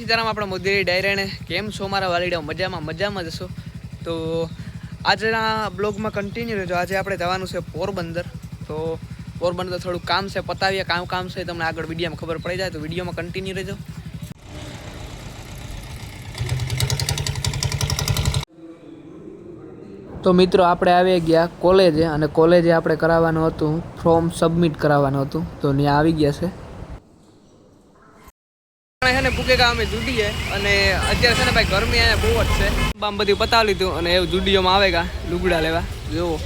સીતારામ આપણા મોદી ડાયરાને કેમ છો મારા વાલીડા મજામાં જશો તો આજના બ્લોગમાં કન્ટિન્યુ રહેજો। આજે આપણે જવાનું છે પોરબંદર। તો પોરબંદર થોડું કામ છે પતાવીએ કામ છે તમને આગળ વિડીયોમાં ખબર પડી જાય તો વિડીયોમાં કન્ટિન્યુ રહેજો। તો મિત્રો આપણે આવી ગયા કોલેજે અને કોલેજે આપણે કરાવવાનું હતું ફોર્મ સબમિટ કરાવવાનું હતું તો ત્યાં આવી ગયા છે। ને પૂકેગા અમે જુડીએ અને અત્યારે છે ને ભાઈ ગરમી અહીંયા બહુ જ છે આમ બધું પતાવી લીધું અને એવું જુડીઓમાં આવેગા લુગડા લેવા જોવો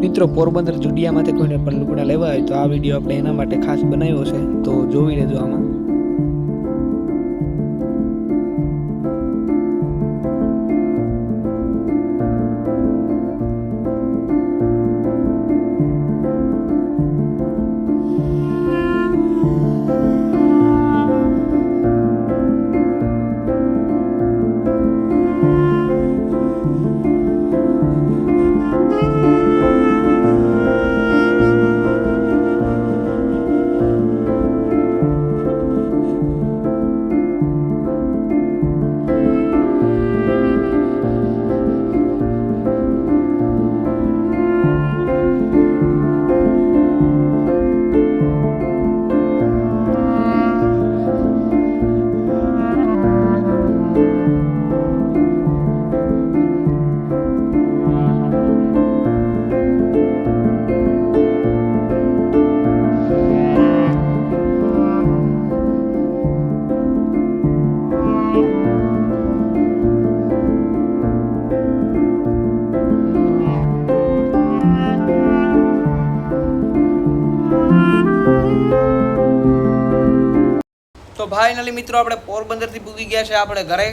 મિત્રો પોરબંદર જુડિયામાંથી કોઈને પણ લુગડા લેવા હોય તો આ વિડીયો આપણે એના માટે ખાસ બનાવ્યો છે તો જોઈ લેજો આમાં। તો ફાઇનલી મિત્રો આપણે પોરબંદરથી પૂગી ગયા છે આપણે ઘરે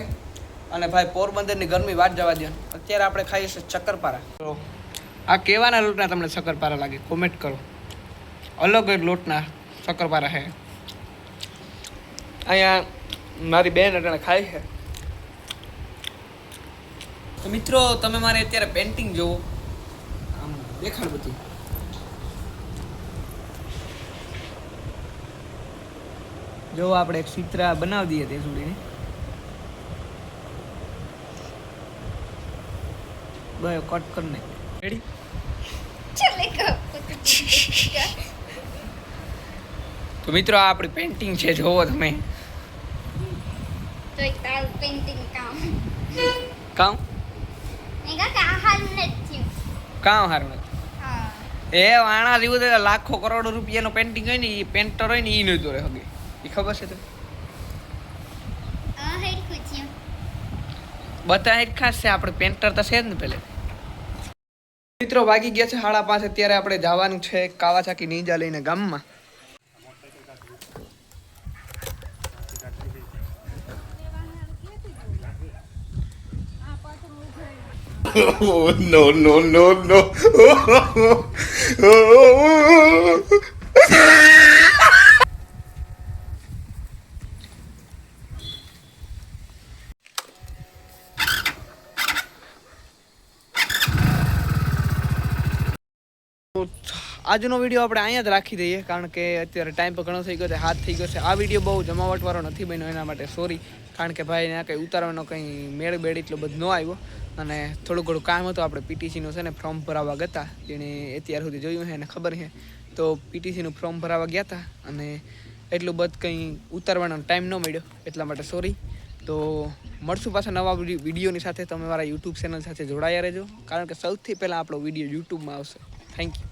અને ભાઈ પોરબંદરની ગરમી વાત જવા દે અત્યારે આપણે ખાઈએ છીએ શક્કરપારા। તો આ કેવાના લોટના તમને શક્કરપારા લાગે કોમેન્ટ કરો અલગ જ લોટના શક્કરપારા છે। અહીંયા મારી બેન અટાણે ખાય છે। તો મિત્રો તમે મારે અત્યારે પેન્ટિંગ જોવો આમ દેખાડ બધું જો આપણે એક ચિત્ર બનાવી દઈએ તે સુધીને બસ કટ કરને રેડી તો મિત્રો આ આપણી પેઇન્ટિંગ છે જોવો તમે તો એક તાર પેઇન્ટિંગ કામ હારું નથી એ વાણા જેવું લાખો કરોડો રૂપિયાનો પેઇન્ટિંગ હોય ને એ પેન્ટર હોય ને એ નહીં દોરે હગે એ ખબર છે તમને બધા એક ખાસ છે આપણે પેન્ટર તો છે જ ને પહેલે મિત્રો વાગી ગયા છે 5:30 અત્યારે આપણે જવાનું છે કાવાસાકી નીંજા લઈને ગામમાં। No. આજનો વિડીયો આપણે અહીંયા જ રાખી દઈએ કારણ કે અત્યારે ટાઈમ પણ ઘણો થઈ ગયો છે હાથ થઈ ગયો છે। આ વિડીયો બહુ જમાવટવાળો નથી બન્યો એના માટે સોરી કારણ કે ભાઈ ત્યાં કંઈ ઉતારવાનો કંઈ મેળ એટલો બધો ન આવ્યો અને થોડું ઘણું કામ હતું આપણે પીટીસીનું છે ને ફોર્મ ભરાવવા ગયા હતા જેણે અત્યાર સુધી જોયું છે એને ખબર છે તો પીટીસીનું ફોર્મ ભરાવવા ગયા હતા અને એટલું બધું કંઈ ઉતારવાનો ટાઈમ ન મળ્યો એટલા માટે સોરી। તો મળશું પાછા નવા વિડીયોની સાથે તમે મારા યુટ્યુબ ચેનલ સાથે જોડાયા રહેજો કારણ કે સૌથી પહેલાં આપણો વિડીયો યુટ્યુબમાં આવશે। Thank you.